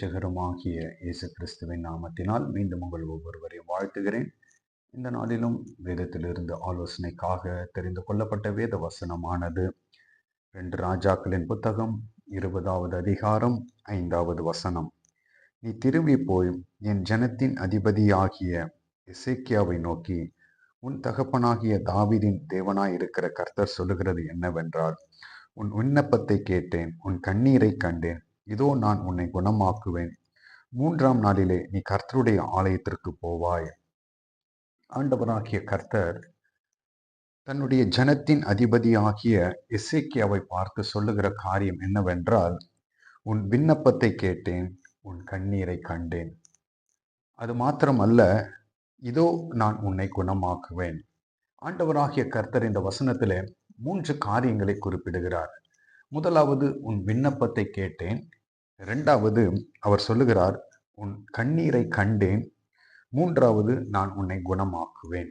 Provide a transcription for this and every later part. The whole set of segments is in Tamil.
இரட்சகருமாகிய இயேசு கிறிஸ்துவின் நாமத்தினால் மீண்டும் உங்கள் ஒவ்வொருவரையும் வாழ்த்துகிறேன். இந்த நாளிலும் வேதத்திலிருந்து ஆலோசனைக்காக தெரிந்து கொள்ளப்பட்ட வேத வசனமானது 2 ராஜாக்களின் புத்தகம் 20வது அதிகாரம் 5வது வசனம். நீ திரும்பி போய் என் ஜனத்தின் அதிபதியாகிய எசேக்கியாவை நோக்கி, உன் தகப்பனாகிய தாவீதின் தேவனாய் இருக்கிற கர்த்தர் சொல்லுகிறது என்னவென்றால், உன் விண்ணப்பத்தை கேட்டேன், உன் கண்ணீரை கண்டேன். இதோ நான் உன்னை குணமாக்குவேன். 3ஆம் நாளிலே நீ கர்த்தருடைய ஆலயத்திற்கு போவாய். ஆண்டவராகிய கர்த்தர் தன்னுடைய ஜனத்தின் அதிபதியாகிய எசேக்கியாவை பார்த்து சொல்லுகிற காரியம் என்னவென்றால், உன் விண்ணப்பத்தை கேட்டேன், உன் கண்ணீரை கண்டேன். அது மாத்திரமல்ல, இதோ நான் உன்னை குணமாக்குவேன். ஆண்டவராகிய கர்த்தர் இந்த வசனத்திலே 3 காரியங்களை குறிப்பிடுகிறார். முதலாவது, உன் விண்ணப்பத்தை கேட்டேன். 2வது, அவர் சொல்லுகிறார், உன் கண்ணீரை கண்டேன். 3வது, நான் உன்னை குணமாக்குவேன்.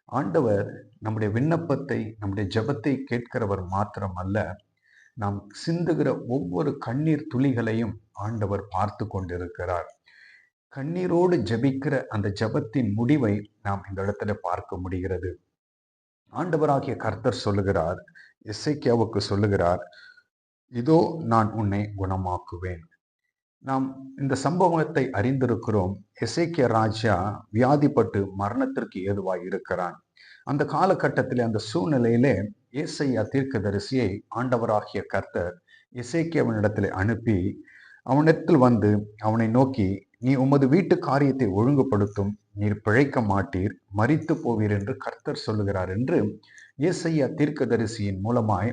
ஆண்டவர் நம்முடைய விண்ணப்பத்தை, நம்முடைய ஜெபத்தை கேட்கிறவர் மாத்திரமல்ல, நாம் சிந்துகிற ஒவ்வொரு கண்ணீர் துளிகளையும் ஆண்டவர் பார்த்து கொண்டிருக்கிறார். கண்ணீரோடு ஜெபிக்கிற அந்த ஜெபத்தின் முடிவை நாம் இந்த இடத்துல பார்க்க முடிகிறது. ஆண்டவராகிய கர்த்தர் சொல்லுகிறார், எசேக்கியாவுக்கு சொல்லுகிறார், இதோ நான் உன்னை குணமாக்குவேன். நாம் இந்த சம்பவத்தை அறிந்திருக்கிறோம். எசேக்கியா ராஜா வியாதிப்பட்டு மரணத்திற்கு ஏதுவாய் இருக்கிறான். அந்த காலகட்டத்திலே, அந்த சூழ்நிலையிலே ஏசாயா தீர்க்கதரிசியை ஆண்டவராகிய கர்த்தர் எசேக்கியாவினிடத்திலே அனுப்பி அவனிடத்தில் வந்து அவனை நோக்கி, நீ உமது வீட்டு காரியத்தை ஒழுங்குபடுத்தும், நீர் பிழைக்க மாட்டீர், மரித்து போவீர் என்று கர்த்தர் சொல்லுகிறார் என்று ஏசாயா தீர்க்கதரிசியின் மூலமாய்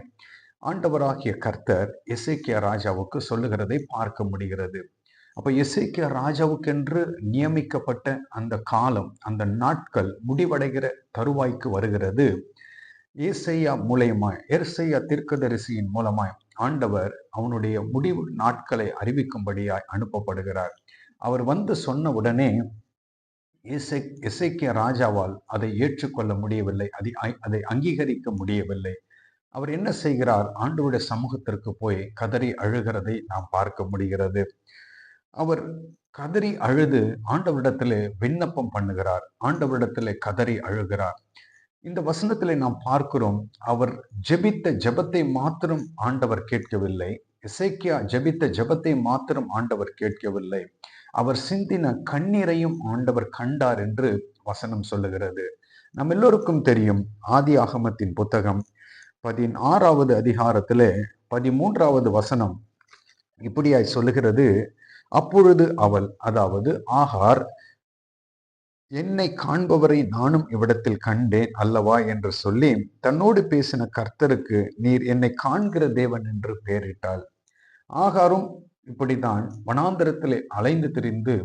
ஆண்டவராகிய கர்த்தர் எசேக்கியா ராஜாவுக்கு சொல்லுகிறதை பார்க்க முடிகிறது. அப்ப எசேக்கியா ராஜாவுக்கென்று நியமிக்கப்பட்ட அந்த காலம், அந்த நாட்கள் முடிவடைகிற தருவாய்க்கு வருகிறது. ஏசாயா மூலமாய், எசேக்கியா தீர்க்கதரிசியின் மூலமாய் ஆண்டவர் அவனுடைய முடிவு நாட்களை அறிவிக்கும்படியாய் அனுப்பப்படுகிறார். அவர் வந்து சொன்ன உடனே எசேக்கியா ராஜாவால் அதை ஏற்றுக்கொள்ள முடியவில்லை, அதை அங்கீகரிக்க முடியவில்லை. அவர் என்ன செய்கிறார்? ஆண்டவருடைய சமூகத்திற்கு போய் கதறி அழுகிறதை நாம் பார்க்க முடிகிறது. அவர் கதறி அழுது ஆண்டவரிடத்திலே விண்ணப்பம் பண்ணுகிறார், ஆண்டவரிடத்திலே கதறி அழுகிறார். இந்த வசனத்திலே நாம் பார்க்கிறோம், அவர் ஜெபித்த ஜெபத்தை மாத்திரம் ஆண்டவர் கேட்கவில்லை. எசேக்கியா ஜெபித்த ஜெபத்தை மாத்திரம் ஆண்டவர் கேட்கவில்லை, அவர் சிந்தின கண்ணீரையும் ஆண்டவர் கண்டார் என்று வசனம் சொல்லுகிறது. நம்ம எல்லோருக்கும் தெரியும், ஆதி ஆகமத்தின் புத்தகம் 16வது அதிகாரத்திலே 13வது வசனம் இப்படியாய் சொல்லுகிறது, அப்பொழுது அவள், அதாவது ஆகார், என்னை காண்பவரை நானும் இவ்விடத்தில் கண்டேன் அல்லவா என்று சொல்லி தன்னோடு பேசின கர்த்தருக்கு நீர் என்னை காண்கிற தேவன் என்று பெயரிட்டாள். ஆகாரும் இப்படித்தான் வனாந்தரத்திலே அலைந்து திரிந்து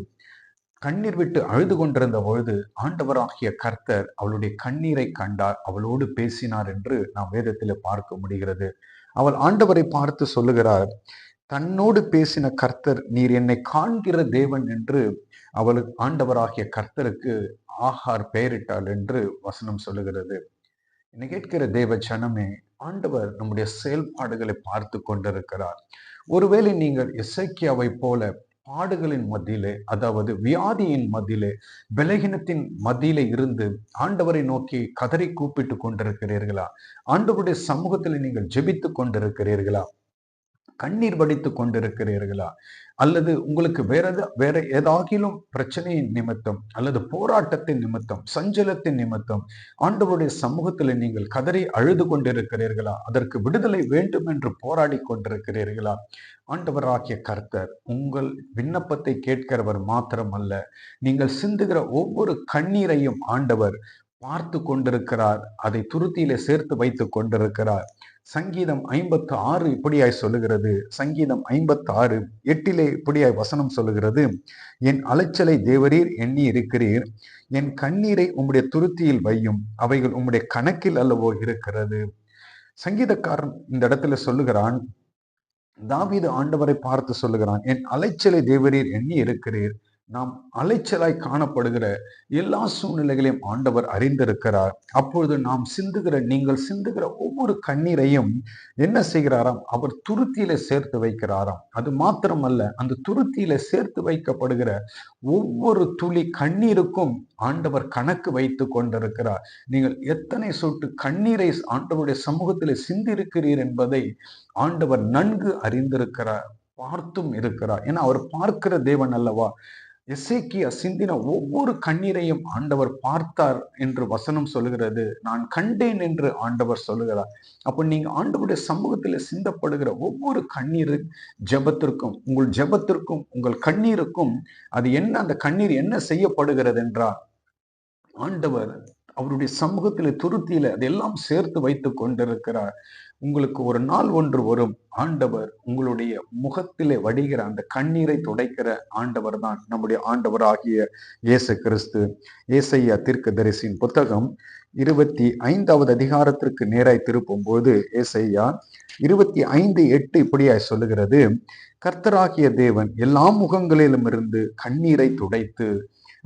கண்ணீர் விட்டு அழுது கொண்டிருந்த பொழுது ஆண்டவராகிய கர்த்தர் அவளுடைய கண்ணீரை கண்டார், அவளோடு பேசினார் என்று நாம் வேதத்தில் பார்க்க முடிகிறது. அவள் ஆண்டவரை பார்த்து சொல்லுகிறார், தன்னோடு பேசின கர்த்தர் நீர் என்னை காண்கிற தேவன் என்று அவளுக்கு ஆண்டவராகிய கர்த்தருக்கு ஆகார் பெயரிட்டாள் என்று வசனம் சொல்லுகிறது. என்னை கேட்கிற தேவ ஜனமே, ஆண்டவர் நம்முடைய செயல்பாடுகளை பார்த்து கொண்டிருக்கிறார். ஒருவேளை நீங்கள் எசேக்கியாவை போல பாடுகளின் மத்தியிலே, அதாவது வியாதியின் மத்தியிலே, பலகீனத்தின் மத்தியிலே இருந்து ஆண்டவரை நோக்கி கதறி கூப்பிட்டு கொண்டிருக்கிறீர்களா? ஆண்டவருடைய சமூகத்தில் நீங்கள் ஜெபித்து கொண்டிருக்கிறீர்களா? கண்ணீர் வடித்து கொண்டிருக்கிறீர்களா? அல்லது உங்களுக்கு வேற ஏதாகிலும் பிரச்சனையின் நிமித்தம் அல்லது போராட்டத்தின் நிமித்தம், சஞ்சலத்தின் நிமித்தம் ஆண்டவருடைய சமூகத்தில் நீங்கள் கதறி அழுது கொண்டிருக்கிறீர்களா? அதற்கு விடுதலை வேண்டும் என்று போராடி கொண்டிருக்கிறீர்களா? ஆண்டவராகிய கர்த்தர் உங்கள் விண்ணப்பத்தை கேட்கிறவர் மாத்திரமல்ல, நீங்கள் சிந்துகிற ஒவ்வொரு கண்ணீரையும் ஆண்டவர் பார்த்து கொண்டிருக்கிறார், அதை துருத்தியிலே சேர்த்து வைத்து கொண்டிருக்கிறார். சங்கீதம் 56 இப்படியாய் சொல்லுகிறது. சங்கீதம் 56:8 இப்படியாய் வசனம் சொல்லுகிறது, என் அலைச்சலை தேவரீர் எண்ணி இருக்கிறீர், என் கண்ணீரை உம்முடைய துருத்தியில் வையும், அவைகள் உம்முடைய கணக்கில் அல்லவோ இருக்கிறது. சங்கீதக்காரன் இந்த இடத்துல சொல்லுகிறான், தாவீது ஆண்டவரை பார்த்து சொல்லுகிறான், என் அலைச்சலை தேவரீர் எண்ணி இருக்கிறீர், நாம் அலைச்சலாய் காணப்படுகிற எல்லா சூழ்நிலைகளையும் ஆண்டவர் அறிந்திருக்கிறார். அப்பொழுது நீங்கள் சிந்துகிற ஒவ்வொரு கண்ணீரையும் என்ன செய்கிறாராம்? அவர் துருத்தியில சேர்த்து வைக்கிறாராம். அது மாத்திரமல்ல, அந்த துருத்தியில சேர்த்து வைக்கப்படுகிற ஒவ்வொரு துளி கண்ணீருக்கும் ஆண்டவர் கணக்கு வைத்து கொண்டிருக்கிறார். நீங்கள் எத்தனை சொட்டு கண்ணீரை ஆண்டவருடைய சமூகத்தில் சிந்திருக்கிறீர் என்பதை ஆண்டவர் நன்கு அறிந்திருக்கிறார், பார்த்தும் இருக்கிறார். ஏன்னா அவர் பார்க்கிற தேவன் அல்லவா. எசேக்கியா சிந்தின ஒவ்வொரு கண்ணீரையும் ஆண்டவர் பார்த்தார் என்று வசனம் சொல்லுகிறது. நான் கண்டேன் என்று ஆண்டவர் சொல்லுகிறார். அப்ப நீங்க ஆண்டவருடைய சமூகத்தில் சிந்தப்படுகிற ஒவ்வொரு கண்ணீர் ஜெபத்திற்கும், உங்கள் ஜெபத்திற்கும், உங்கள் கண்ணீருக்கும் அது என்ன, அந்த கண்ணீர் என்ன செய்யப்படுகிறது என்றால், ஆண்டவர் அவருடைய சமூகத்தில் துருத்தியில அதெல்லாம் சேர்த்து வைத்து கொண்டிருக்கிறார். உங்களுக்கு ஒரு நாள் ஒன்று வரும், ஆண்டவர் உங்களுடைய முகத்திலே வடிகிற அந்த கண்ணீரை துடைக்கிற ஆண்டவர் தான் நம்முடைய ஆண்டவராகிய இயேசு கிறிஸ்து. ஏசாயா தீர்க்கதரிசியின் புத்தகம் 25வது அதிகாரத்திற்கு நேராய் திருப்பும் போது ஏசாயா 25:8 இப்படியாய் சொல்லுகிறது: கர்த்தராகிய தேவன் எல்லா முகங்களிலும் இருந்து கண்ணீரை துடைத்து.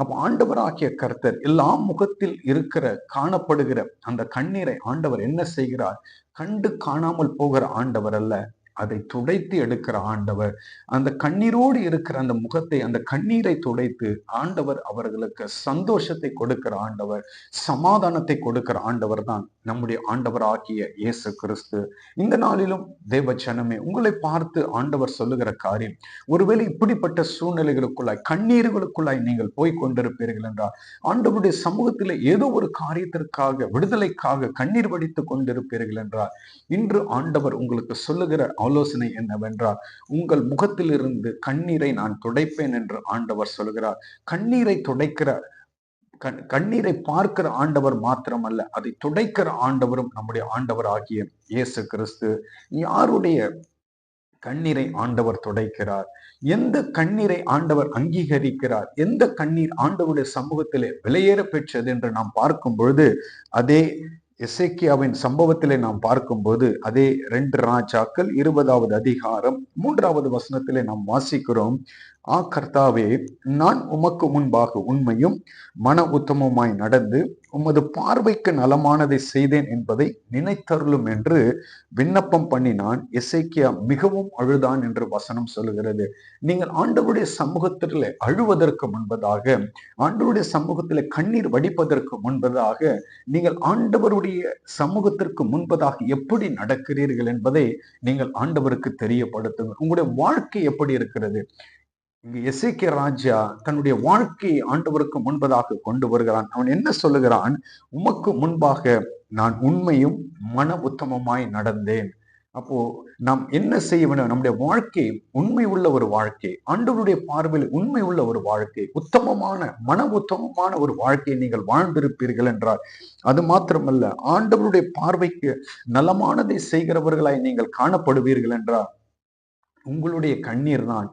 அப்ப ஆண்டவராகிய கர்த்தர் எல்லா முகத்தில் இருக்கிற காணப்படுகிற அந்த கண்ணீரை ஆண்டவர் என்ன செய்கிறார்? கண்டு காணாமல் போகிற ஆண்டவர் அல்ல, அதை துடைத்து எடுக்கிற ஆண்டவர். அந்த கண்ணீரோடு இருக்கிற அந்த முகத்தை, அந்த கண்ணீரை துடைத்து ஆண்டவர் அவர்களுக்கு சந்தோஷத்தை கொடுக்கிற ஆண்டவர், சமாதானத்தை கொடுக்கிற ஆண்டவர் தான் நம்முடைய ஆண்டவர் ஆகிய இயேசு கிறிஸ்து. இந்த நாளிலும் தேவ ஜனமே, உங்களை பார்த்து ஆண்டவர் சொல்லுகிற காரியம், ஒருவேளை இப்படிப்பட்ட சூழ்நிலைகளுக்குள்ளாய், கண்ணீர்களுக்குள்ளாய் நீங்கள் போய் கொண்டிருப்பீர்கள் என்றால், ஆண்டவருடைய சமூகத்தில் ஏதோ ஒரு காரியத்திற்காக, விடுதலைக்காக கண்ணீர் வடித்துக் கொண்டிருப்பீர்கள் என்றால், இன்று ஆண்டவர் உங்களுக்கு சொல்லுகிற ஆலோசனை என்னவென்றால், உங்கள் முகத்திலிருந்து கண்ணீரை நான் துடைப்பேன் என்று ஆண்டவர் சொல்கிறார். கண்ணீரை துடைக்கிற, கண்ணீரை பார்க்கிற ஆண்டவர் மாத்திரமல்ல, அதை துடைக்கிற ஆண்டவரும் நம்முடைய ஆண்டவர் ஆகிய இயேசு கிறிஸ்து. யாருடைய கண்ணீரை ஆண்டவர் துடைக்கிறார்? எந்த கண்ணீரை ஆண்டவர் அங்கீகரிக்கிறார்? எந்த கண்ணீர் ஆண்டவருடைய சமூகத்திலே விலையேற பெற்றது என்று நாம் பார்க்கும் பொழுது, அதே எசேக்கியாவின் சம்பவத்திலே நாம் பார்க்கும்போது, அதே 2 ராஜாக்கள் 20வது அதிகாரம் 3வது வசனத்திலே நாம் வாசிக்கிறோம்: கர்த்தாவே, நான் உமக்கு முன்பாக உண்மையும் மன உத்தமமாய் நடந்து உமது பார்வைக்கு நலமானதை செய்தேன் என்பதை நினைத்தருளும் என்று விண்ணப்பம் பண்ணினான். எசேக்கியா மிகவும் அழுதான் என்று வசனம் சொல்லுகிறது. நீங்கள் ஆண்டவருடைய சமூகத்தில் அழுவதற்கு முன்பதாக, ஆண்டவருடைய சமூகத்தில் கண்ணீர் வடிப்பதற்கு முன்பதாக, நீங்கள் ஆண்டவருடைய சமூகத்திற்கு முன்பதாக எப்படி நடக்கிறீர்கள் என்பதை நீங்கள் ஆண்டவருக்கு தெரியப்படுத்துங்கள். உங்களுடைய வாழ்க்கை எப்படி இருக்கிறது? இங்கு எசேக்கியா ராஜா தன்னுடைய வாழ்க்கையை ஆண்டவருக்கு முன்பதாக கொண்டு வருகிறான். அவன் என்ன சொல்லுகிறான்? உமக்கு முன்பாக நான் உண்மையும் மன உத்தமமாய் நடந்தேன். அப்போ நாம் என்ன செய்ய வேண்டும்? நம்முடைய வாழ்க்கை உண்மை உள்ள ஒரு வாழ்க்கை, ஆண்டவருடைய பார்வையில் உண்மை உள்ள ஒரு வாழ்க்கை, உத்தமமான, மன உத்தமமான ஒரு வாழ்க்கையை நீங்கள் வாழ்ந்திருப்பீர்கள் என்றால், அது மாத்திரமல்ல, ஆண்டவருடைய பார்வைக்கு நலமானதை செய்கிறவர்களாய் நீங்கள் காணப்படுவீர்கள் என்றால், உங்களுடைய கண்ணீர் தான்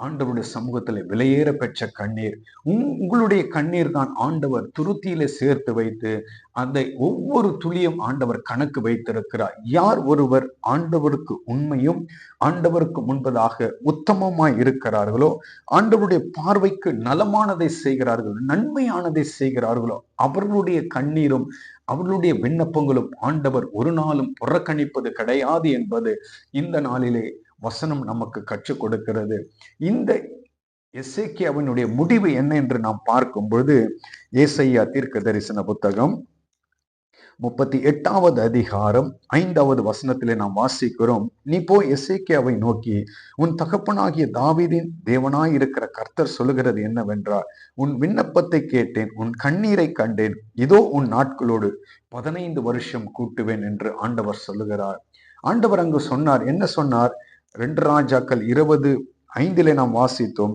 ஆண்டவருடைய சமூகத்துல விலையேற பெற்ற கண்ணீர். உங்களுடைய கண்ணீர் தான் ஆண்டவர் துருத்தியில சேர்த்து வைத்து அந்த ஒவ்வொரு துளியும் ஆண்டவர் கணக்கு வைத்திருக்கிறார். யார் ஒருவர் ஆண்டவருக்கு உண்மையும் ஆண்டவருக்கு முன்பதாக உத்தமமாய் இருக்கிறார்களோ, ஆண்டவருடைய பார்வைக்கு நலமானதை செய்கிறார்களோ, நன்மையானதை செய்கிறார்களோ, அவர்களுடைய கண்ணீரும் அவர்களுடைய விண்ணப்பங்களும் ஆண்டவர் ஒரு நாளும் புறக்கணிப்பது கிடையாது என்பது இந்த நாளிலே வசனம் நமக்கு கற்றுக் கொடுக்கிறது. இந்த எசேக்கியாவினுடைய முடிவு என்ன என்று நாம் பார்க்கும் பொழுது, ஏசாயா தீர்க்க தரிசன புத்தகம் 38வது அதிகாரம் 5வது வசனத்திலே நாம் வாசிக்கிறோம்: நீ போய் எசேக்கியாவை நோக்கி, உன் தகப்பனாகிய தாவீதின் தேவனாய் இருக்கிற கர்த்தர் சொல்லுகிறது என்னவென்றால், உன் விண்ணப்பத்தை கேட்டேன், உன் கண்ணீரை கண்டேன், இதோ உன் நாட்களோடு 15 வருஷம் கூட்டுவேன் என்று ஆண்டவர் சொல்லுகிறார். ஆண்டவர் அங்கு சொன்னார். என்ன சொன்னார்? 2 ராஜாக்கள் 20:5 நாம் வாசித்தோம்,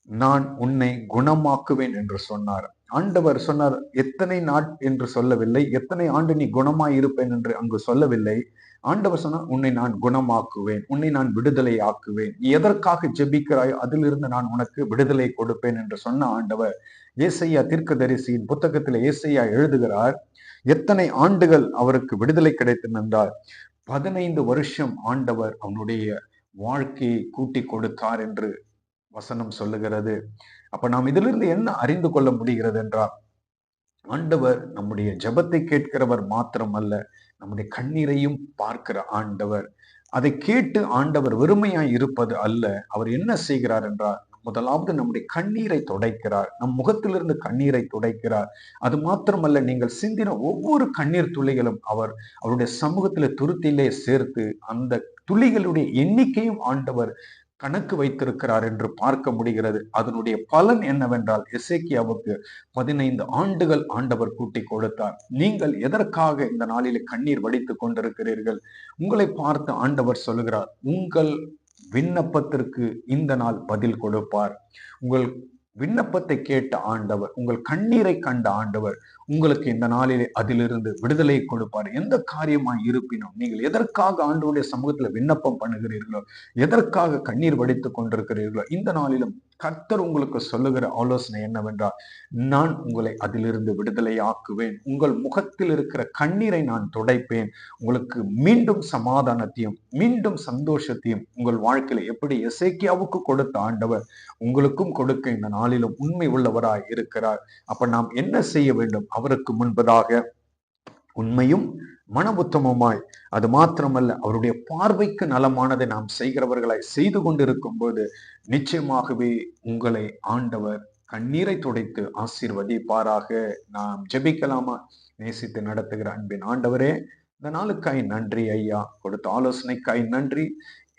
நான் உன்னை குணமாக்குவேன் என்று சொன்னார். ஆண்டவர் சொன்னார். எத்தனை நாள் என்று சொல்லவில்லை, எத்தனை ஆண்டு நீ குணமாய் இருப்பேன் என்று அங்கு சொல்லவில்லை. ஆண்டவர் சொன்னார், உன்னை நான் குணமாக்குவேன், உன்னை நான் விடுதலை ஆக்குவேன், நீ எதற்காக ஜெபிக்கிறாய் அதிலிருந்து நான் உனக்கு விடுதலை கொடுப்பேன் என்று சொன்ன ஆண்டவர். ஏசாயா தீர்க்கதரிசியின் புத்தகத்தில் ஏசாயா எழுதுகிறார், எத்தனை ஆண்டுகள் அவருக்கு விடுதலை கிடைத்தது என்றால், 15 வருஷம் ஆண்டவர் அவனுடைய வாழ்க்கையை கூட்டி கொடுத்தார் என்று வசனம் சொல்லுகிறது. அப்ப நாம் இதிலிருந்து என்ன அறிந்து கொள்ள முடிகிறது என்றால், ஆண்டவர் நம்முடைய ஜெபத்தை கேட்கிறவர் மாத்திரமல்ல, நம்முடைய கண்ணீரையும் பார்க்கிற ஆண்டவர். அதை கேட்டு ஆண்டவர் வெறுமையாய் இருப்பது அல்ல. அவர் என்ன செய்கிறார் என்றால், முதலாவது நம்முடைய கண்ணீரை துடைக்கிறார். நம் முகத்திலிருந்து கண்ணீரை துடைக்கிறார். அது மாத்திரமல்ல, நீங்கள் சிந்தின ஒவ்வொரு கண்ணீர் துளிகளும் அவருடைய சமூகத்திலே துருத்திலே சேர்த்து அந்த துளிகளுடைய எண்ணிக்கையும் ஆண்டவர் கணக்கு வைத்திருக்கிறார் என்று பார்க்க முடிகிறது. அதனுடைய பலன் என்னவென்றால், எசேக்கியாவுக்கு 15 ஆண்டுகள் ஆண்டவர் கூட்டி கொடுத்தார். நீங்கள் எதற்காக இந்த நாளிலே கண்ணீர் வடித்துக் கொண்டிருக்கிறீர்கள்? உங்களை பார்த்து ஆண்டவர் சொல்லுகிறார், உங்கள் விண்ணப்பத்திற்கு இந்த நாள் பதில் கொடுப்பார். உங்கள் விண்ணப்பத்தை கேட்ட ஆண்டவர், உங்கள் கண்ணீரை கண்ட ஆண்டவர் உங்களுக்கு இந்த நாளிலே அதிலிருந்து விடுதலை கொடுப்பார். எந்த காரியமாய் இருப்பினும், நீங்கள் எதற்காக ஆண்டவருடைய சமூகத்துல விண்ணப்பம் பண்ணுகிறீர்களோ, எதற்காக கண்ணீர் வடித்துக் கொண்டிருக்கிறீர்களோ, இந்த நாளிலும் கர்த்தர் உங்களுக்கு சொல்லுகிற ஆலோசனை என்னவென்றால், நான் உங்களை அதிலிருந்து விடுதலை ஆக்குவேன். உங்கள் முகத்தில் இருக்கிற கண்ணீரை நான் துடைப்பேன். உங்களுக்கு மீண்டும் சமாதானத்தையும் மீண்டும் சந்தோஷத்தையும் உங்கள் வாழ்க்கையில எப்படி எசேக்கியாவுக்கு கொடுத்த ஆண்டவர் உங்களுக்கும் கொடுக்க இந்த நாளிலும் உண்மை உள்ளவராய் இருக்கிறார். அப்ப நாம் என்ன செய்ய வேண்டும்? அவருக்கு முன்பதாக உண்மையும் மன உத்தமமாய், அது மாத்திரமல்ல, அவருடைய பார்வைக்கு நலமானதை நாம் செய்கிறவர்களாய் செய்து கொண்டிருக்கும் போது நிச்சயமாகவே உங்களை ஆண்டவர் கண்ணீரை துடைத்து ஆசீர்வதிப்பாராக. நாம் ஜெபிக்கலாமா? நேசித்து நடத்துகிற அன்பின் ஆண்டவரே, இந்த நாளுக்காய் நன்றி ஐயா. கொடுத்த ஆலோசனைக்காய் நன்றி.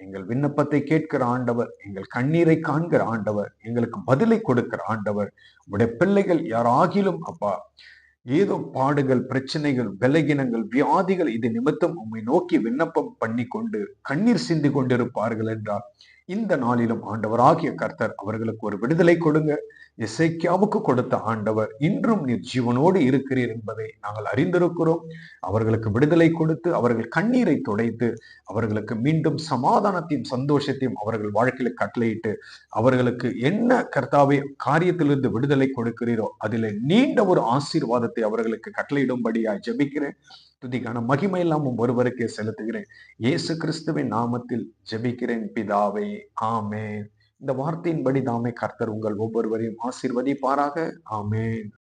எங்கள் விண்ணப்பத்தை கேட்கிற ஆண்டவர், எங்கள் கண்ணீரை காண்கிற ஆண்டவர், எங்களுக்கு பதிலை கொடுக்கிற ஆண்டவர். உடைய பிள்ளைகள் யாராகிலும் அப்பா ஏதோ பாடுகள், பிரச்சனைகள், பலகீனங்கள், வியாதிகள் இது நிமித்தம் உம்மை நோக்கி விண்ணப்பம் பண்ணி கொண்டு கண்ணீர் சிந்தி கொண்டிருப்பார்கள் என்றால், இந்த நாளிலும் ஆண்டவராகிய கர்த்தர் அவர்களுக்கு ஒரு விடுதலை கொடுங்க. எசேக்கியாவுக்கு கொடுத்த ஆண்டவர் இன்றும் நீர் ஜீவனோடு இருக்கிறீர் என்பதை நாங்கள் அறிந்திருக்கிறோம். அவர்களுக்கு விடுதலை கொடுத்து, அவர்கள் கண்ணீரை துடைத்து, அவர்களுக்கு மீண்டும் சமாதானத்தையும் சந்தோஷத்தையும் அவர்கள் வாழ்க்கையில கட்டளையிட்டு, அவர்களுக்கு என்ன கர்த்தாவே காரியத்திலிருந்து விடுதலை கொடுக்கிறீரோ அதிலே நீண்ட ஒரு ஆசீர்வாதத்தை அவர்களுக்கு கட்டளையிடும்படியாய் ஜெபிக்கிறேன். துதிக்கான மகிமை எல்லாம் ஒருவருக்கே செலுத்துகிறேன். இயேசு கிறிஸ்துவின் நாமத்தில் ஜெபிக்கிறேன் பிதாவே, ஆமென். இந்த வார்த்தையின்படி தாமே கர்த்தர் உங்கள் ஒவ்வொருவரையும் ஆசீர்வதிப்பாராக. ஆமென்.